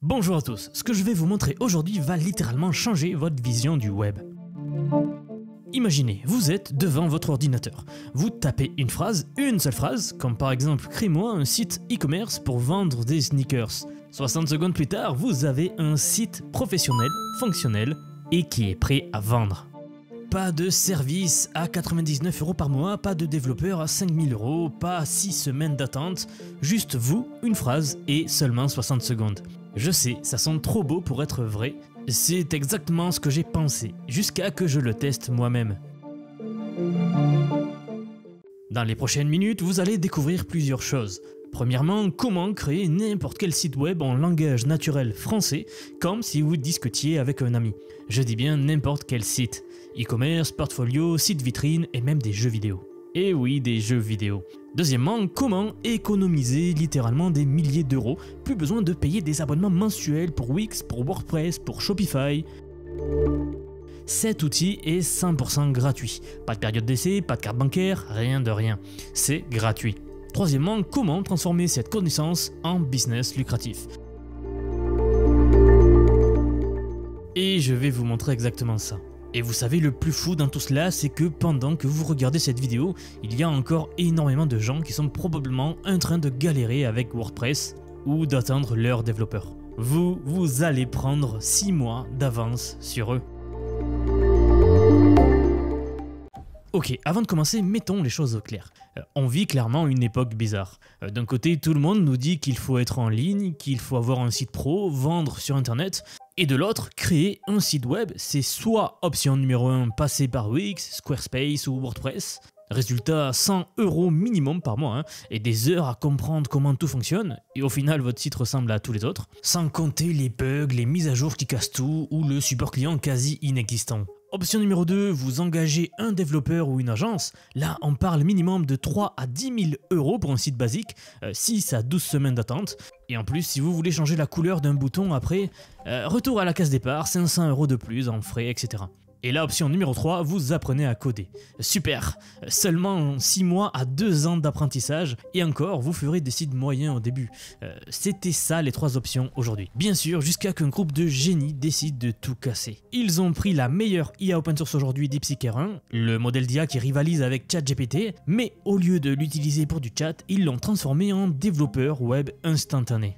Bonjour à tous, ce que je vais vous montrer aujourd'hui va littéralement changer votre vision du web. Imaginez, vous êtes devant votre ordinateur. Vous tapez une phrase, une seule phrase, comme par exemple « Crée-moi un site e-commerce pour vendre des sneakers ». 60 secondes plus tard, vous avez un site professionnel, fonctionnel et qui est prêt à vendre. Pas de service à 99 € par mois, pas de développeur à 5000 €, pas 6 semaines d'attente, juste vous, une phrase et seulement 60 secondes. Je sais, ça sonne trop beau pour être vrai, c'est exactement ce que j'ai pensé, jusqu'à que je le teste moi-même. Dans les prochaines minutes, vous allez découvrir plusieurs choses. Premièrement, comment créer n'importe quel site web en langage naturel français, comme si vous discutiez avec un ami. Je dis bien n'importe quel site. E-commerce, portfolio, site vitrine et même des jeux vidéo. Et oui, des jeux vidéo. Deuxièmement, comment économiser littéralement des milliers d'euros. Plus besoin de payer des abonnements mensuels pour Wix, pour WordPress, pour Shopify. Cet outil est 100% gratuit. Pas de période d'essai, pas de carte bancaire, rien de rien. C'est gratuit. Troisièmement, comment transformer cette connaissance en business lucratif. Et je vais vous montrer exactement ça. Et vous savez, le plus fou dans tout cela, c'est que pendant que vous regardez cette vidéo, il y a encore énormément de gens qui sont probablement en train de galérer avec WordPress ou d'attendre leur développeur. Vous allez prendre 6 mois d'avance sur eux. Ok, avant de commencer, mettons les choses au clair. On vit clairement une époque bizarre. D'un côté, tout le monde nous dit qu'il faut être en ligne, qu'il faut avoir un site pro, vendre sur internet. Et de l'autre, créer un site web, c'est soit option numéro 1, passer par Wix, Squarespace ou WordPress. Résultat, 100 € minimum par mois, et des heures à comprendre comment tout fonctionne, et au final votre site ressemble à tous les autres. Sans compter les bugs, les mises à jour qui cassent tout, ou le support client quasi inexistant. Option numéro 2, vous engagez un développeur ou une agence. Là, on parle minimum de 3 à 10 000 € pour un site basique, 6 à 12 semaines d'attente. Et en plus, si vous voulez changer la couleur d'un bouton après, retour à la case départ, 500 € de plus en frais, etc. Et là, option numéro 3, vous apprenez à coder. Super, seulement 6 mois à 2 ans d'apprentissage, et encore, vous ferez des sites moyens au début. C'était ça les 3 options aujourd'hui. Bien sûr, jusqu'à qu'un groupe de génies décide de tout casser. Ils ont pris la meilleure IA open source aujourd'hui, DeepSeek R1, le modèle d'IA qui rivalise avec ChatGPT, mais au lieu de l'utiliser pour du chat, ils l'ont transformé en développeur web instantané.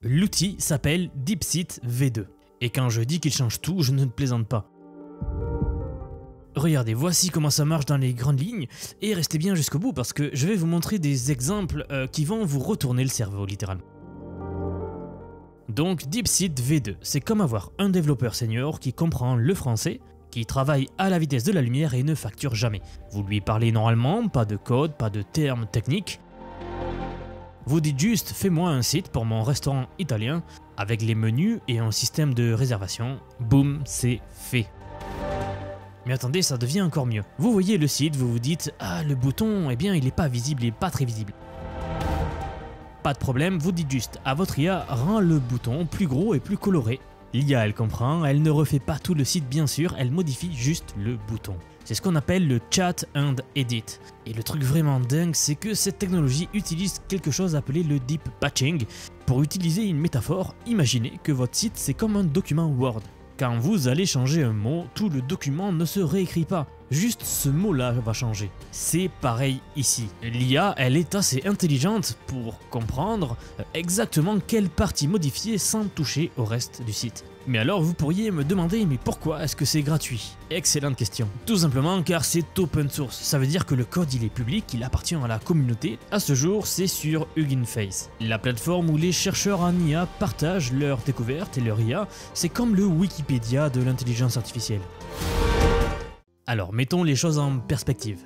L'outil s'appelle DeepSeek V2. Et quand je dis qu'il change tout, je ne plaisante pas. Regardez, voici comment ça marche dans les grandes lignes, et restez bien jusqu'au bout parce que je vais vous montrer des exemples qui vont vous retourner le cerveau littéralement. Donc DeepSeek V2, c'est comme avoir un développeur senior qui comprend le français, qui travaille à la vitesse de la lumière et ne facture jamais. Vous lui parlez normalement, pas de code, pas de termes techniques. Vous dites juste, fais-moi un site pour mon restaurant italien, avec les menus et un système de réservation. Boum, c'est fait. Mais attendez, ça devient encore mieux. Vous voyez le site, vous vous dites, ah le bouton, eh bien il n'est pas visible, il n'est pas très visible. Pas de problème, vous dites juste à votre IA, rend le bouton plus gros et plus coloré. L'IA elle comprend, elle ne refait pas tout le site bien sûr, elle modifie juste le bouton. C'est ce qu'on appelle le chat and edit. Et le truc vraiment dingue, c'est que cette technologie utilise quelque chose appelé le deep patching. Pour utiliser une métaphore, imaginez que votre site c'est comme un document Word. Quand vous allez changer un mot, tout le document ne se réécrit pas. Juste ce mot-là va changer. C'est pareil ici. L'IA, elle est assez intelligente pour comprendre exactement quelle partie modifier sans toucher au reste du site. Mais alors vous pourriez me demander, mais pourquoi est-ce que c'est gratuit? Excellente question. Tout simplement car c'est open source. Ça veut dire que le code il est public, il appartient à la communauté. À ce jour, c'est sur Hugging Face, la plateforme où les chercheurs en IA partagent leurs découvertes et leur IA. C'est comme le Wikipédia de l'intelligence artificielle. Alors, mettons les choses en perspective.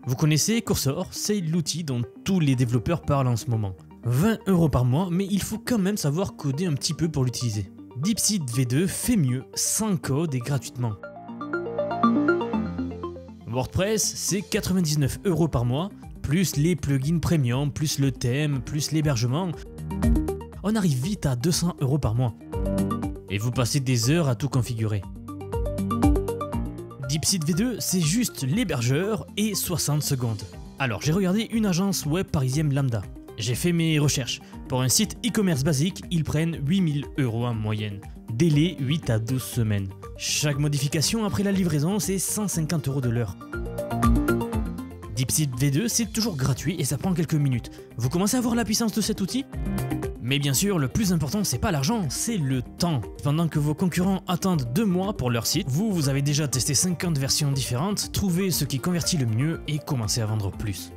Vous connaissez Cursor, c'est l'outil dont tous les développeurs parlent en ce moment. 20 € par mois, mais il faut quand même savoir coder un petit peu pour l'utiliser. DeepSeek V2 fait mieux, sans code et gratuitement. WordPress, c'est 99 € par mois, plus les plugins premium, plus le thème, plus l'hébergement. On arrive vite à 200 € par mois. Et vous passez des heures à tout configurer. DeepSeek V2, c'est juste l'hébergeur et 60 secondes. Alors, j'ai regardé une agence web parisienne lambda. J'ai fait mes recherches. Pour un site e-commerce basique, ils prennent 8 000 € en moyenne. Délai 8 à 12 semaines. Chaque modification après la livraison, c'est 150 € de l'heure. DeepSeek V2, c'est toujours gratuit et ça prend quelques minutes. Vous commencez à voir la puissance de cet outil ? Mais bien sûr, le plus important, c'est pas l'argent, c'est le temps. Pendant que vos concurrents attendent 2 mois pour leur site, vous avez déjà testé 50 versions différentes, trouvé ce qui convertit le mieux et commencé à vendre plus.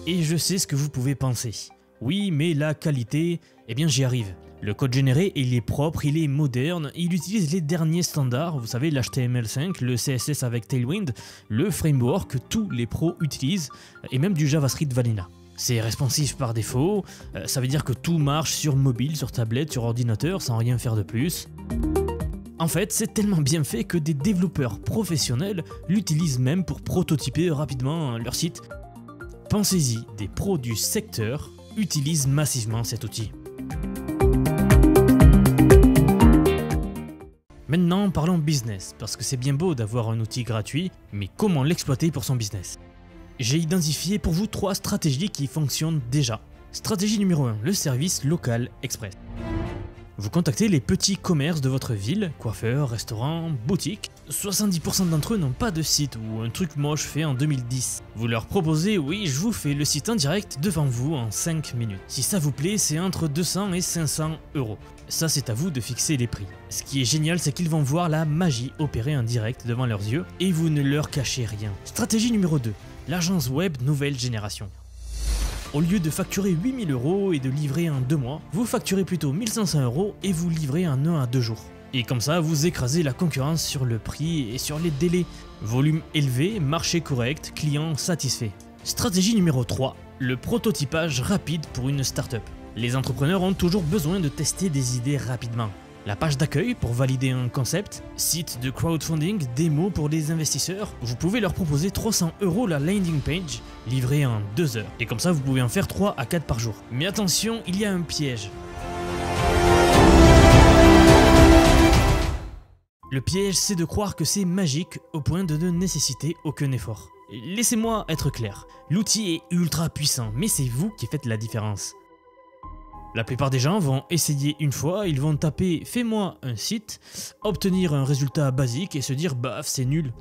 Et je sais ce que vous pouvez penser. Oui, mais la qualité, eh bien j'y arrive. Le code généré, il est propre, il est moderne, il utilise les derniers standards, vous savez l'HTML5, le CSS avec Tailwind, le framework que tous les pros utilisent, et même du JavaScript Vanilla. C'est responsive par défaut, ça veut dire que tout marche sur mobile, sur tablette, sur ordinateur, sans rien faire de plus. En fait, c'est tellement bien fait que des développeurs professionnels l'utilisent même pour prototyper rapidement leur site. Pensez-y, des pros du secteur utilisent massivement cet outil. Maintenant, parlons business, parce que c'est bien beau d'avoir un outil gratuit, mais comment l'exploiter pour son business ? J'ai identifié pour vous 3 stratégies qui fonctionnent déjà. Stratégie numéro 1, le service local express. Vous contactez les petits commerces de votre ville, coiffeurs, restaurants, boutiques. 70% d'entre eux n'ont pas de site ou un truc moche fait en 2010. Vous leur proposez, oui, je vous fais le site en direct devant vous en 5 minutes. Si ça vous plaît, c'est entre 200 et 500 €. Ça, c'est à vous de fixer les prix. Ce qui est génial, c'est qu'ils vont voir la magie opérer en direct devant leurs yeux et vous ne leur cachez rien. Stratégie numéro 2, l'agence web nouvelle génération. Au lieu de facturer 8 000 € et de livrer en 2 mois, vous facturez plutôt 1 500 € et vous livrez en 1 à 2 jours. Et comme ça, vous écrasez la concurrence sur le prix et sur les délais. Volume élevé, marché correct, client satisfait. Stratégie numéro 3, le prototypage rapide pour une startup. Les entrepreneurs ont toujours besoin de tester des idées rapidement. La page d'accueil pour valider un concept, site de crowdfunding, démo pour les investisseurs. Vous pouvez leur proposer 300 € la landing page, livrée en 2 heures. Et comme ça, vous pouvez en faire 3 à 4 par jour. Mais attention, il y a un piège. Le piège, c'est de croire que c'est magique au point de ne nécessiter aucun effort. Laissez-moi être clair, l'outil est ultra puissant, mais c'est vous qui faites la différence. La plupart des gens vont essayer une fois, ils vont taper « fais-moi un site », obtenir un résultat basique et se dire « baf, c'est nul ».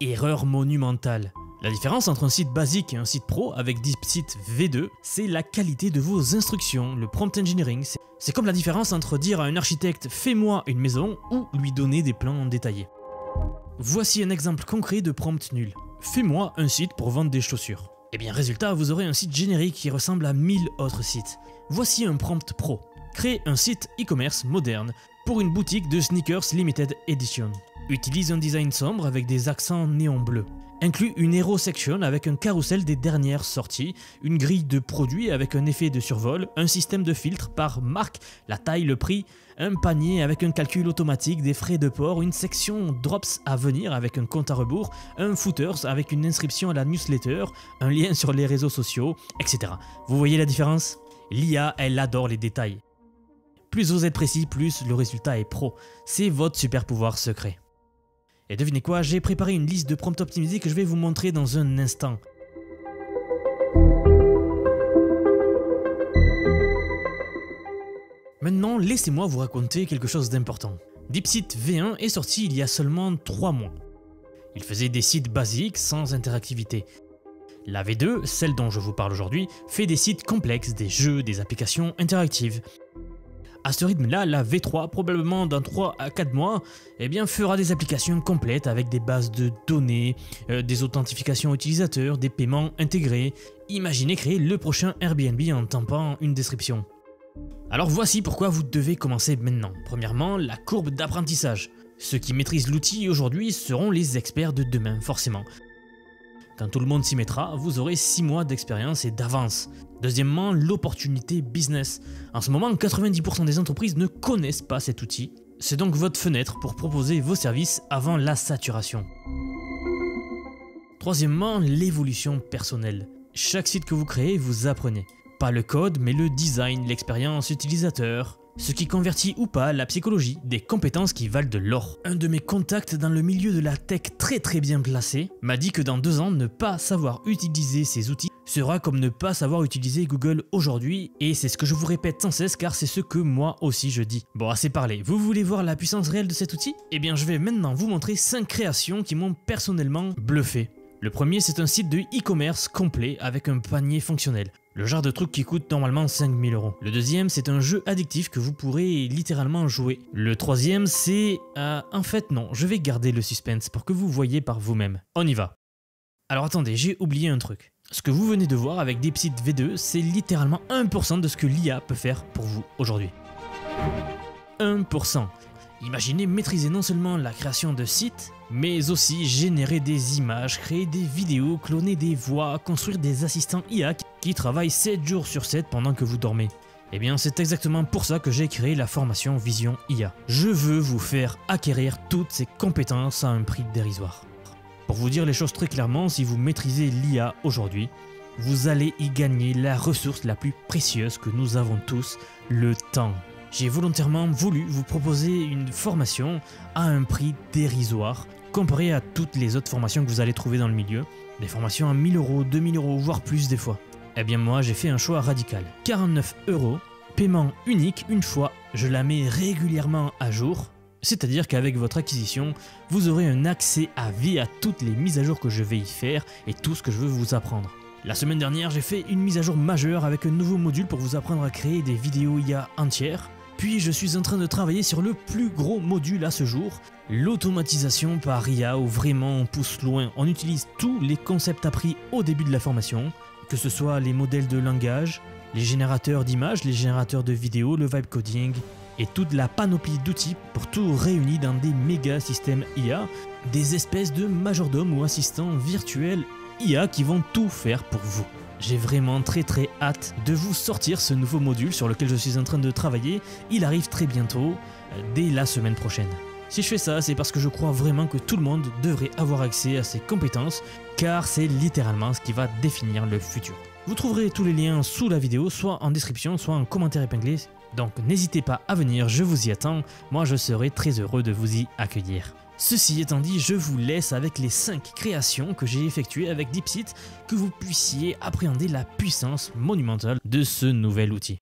Erreur monumentale. La différence entre un site basique et un site pro avec DeepSeek V2, c'est la qualité de vos instructions, le prompt engineering. C'est comme la différence entre dire à un architecte « fais-moi une maison » ou lui donner des plans détaillés. Voici un exemple concret de prompt nul. Fais-moi un site pour vendre des chaussures. Et bien résultat, vous aurez un site générique qui ressemble à 1000 autres sites. Voici un prompt pro. Créez un site e-commerce moderne pour une boutique de sneakers limited edition. Utilise un design sombre avec des accents néon bleu. Inclut une hero section avec un carrousel des dernières sorties, une grille de produits avec un effet de survol, un système de filtre par marque, la taille, le prix, un panier avec un calcul automatique des frais de port, une section drops à venir avec un compte à rebours, un footers avec une inscription à la newsletter, un lien sur les réseaux sociaux, etc. Vous voyez la différence ? L'IA, elle adore les détails. Plus vous êtes précis, plus le résultat est pro. C'est votre super pouvoir secret. Et devinez quoi, j'ai préparé une liste de prompts optimisés que je vais vous montrer dans un instant. Maintenant, laissez-moi vous raconter quelque chose d'important. DeepSeek V1 est sorti il y a seulement 3 mois. Il faisait des sites basiques sans interactivité. La V2, celle dont je vous parle aujourd'hui, fait des sites complexes, des jeux, des applications interactives. À ce rythme-là, la V3, probablement dans 3 à 4 mois, fera des applications complètes avec des bases de données, des authentifications utilisateurs, des paiements intégrés. Imaginez créer le prochain Airbnb en tapant une description. Alors voici pourquoi vous devez commencer maintenant. Premièrement, la courbe d'apprentissage. Ceux qui maîtrisent l'outil aujourd'hui seront les experts de demain, forcément. Quand tout le monde s'y mettra, vous aurez 6 mois d'expérience et d'avance. Deuxièmement, l'opportunité business. En ce moment, 90% des entreprises ne connaissent pas cet outil. C'est donc votre fenêtre pour proposer vos services avant la saturation. Troisièmement, l'évolution personnelle. Chaque site que vous créez, vous apprenez. Pas le code, mais le design, l'expérience utilisateur. Ce qui convertit ou pas la psychologie, des compétences qui valent de l'or. Un de mes contacts dans le milieu de la tech très bien placé m'a dit que dans 2 ans, ne pas savoir utiliser ces outils sera comme ne pas savoir utiliser Google aujourd'hui, et c'est ce que je vous répète sans cesse car c'est ce que moi aussi je dis. Bon, assez parlé, vous voulez voir la puissance réelle de cet outil? Eh bien je vais maintenant vous montrer 5 créations qui m'ont personnellement bluffé. Le premier, c'est un site de e-commerce complet avec un panier fonctionnel. Le genre de truc qui coûte normalement 5000 €. Le deuxième, c'est un jeu addictif que vous pourrez littéralement jouer. Le troisième, c'est... en fait non, je vais garder le suspense pour que vous voyez par vous-même. On y va. Alors attendez, j'ai oublié un truc. Ce que vous venez de voir avec DeepSeek V2, c'est littéralement 1% de ce que l'IA peut faire pour vous aujourd'hui. 1%. Imaginez maîtriser non seulement la création de sites, mais aussi générer des images, créer des vidéos, cloner des voix, construire des assistants IA qui travaillent 7 jours sur 7 pendant que vous dormez. Eh bien c'est exactement pour ça que j'ai créé la formation Vision IA. Je veux vous faire acquérir toutes ces compétences à un prix dérisoire. Pour vous dire les choses très clairement, si vous maîtrisez l'IA aujourd'hui, vous allez y gagner la ressource la plus précieuse que nous avons tous, le temps. J'ai volontairement voulu vous proposer une formation à un prix dérisoire comparé à toutes les autres formations que vous allez trouver dans le milieu. Des formations à 1000 €, 2000 €, voire plus des fois. Eh bien moi j'ai fait un choix radical. 49 €, paiement unique une fois, je la mets régulièrement à jour. C'est-à-dire qu'avec votre acquisition, vous aurez un accès à vie à toutes les mises à jour que je vais y faire et tout ce que je veux vous apprendre. La semaine dernière, j'ai fait une mise à jour majeure avec un nouveau module pour vous apprendre à créer des vidéos IA entières. Puis je suis en train de travailler sur le plus gros module à ce jour, l'automatisation par IA où vraiment on pousse loin. On utilise tous les concepts appris au début de la formation, que ce soit les modèles de langage, les générateurs d'images, les générateurs de vidéos, le vibe coding et toute la panoplie d'outils pour tout réuni dans des méga systèmes IA, des espèces de majordomes ou assistants virtuels IA qui vont tout faire pour vous. J'ai vraiment très hâte de vous sortir ce nouveau module sur lequel je suis en train de travailler. Il arrive très bientôt, dès la semaine prochaine. Si je fais ça, c'est parce que je crois vraiment que tout le monde devrait avoir accès à ces compétences, car c'est littéralement ce qui va définir le futur. Vous trouverez tous les liens sous la vidéo, soit en description, soit en commentaire épinglé. Donc n'hésitez pas à venir, je vous y attends. Moi je serai très heureux de vous y accueillir. Ceci étant dit, je vous laisse avec les 5 créations que j'ai effectuées avec DeepSeek, que vous puissiez appréhender la puissance monumentale de ce nouvel outil.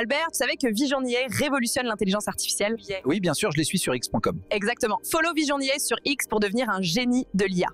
Albert, tu savais que Vision IA révolutionne l'intelligence artificielle? Oui, bien sûr, je les suis sur x.com. Exactement. Follow Vision IA sur X pour devenir un génie de l'IA.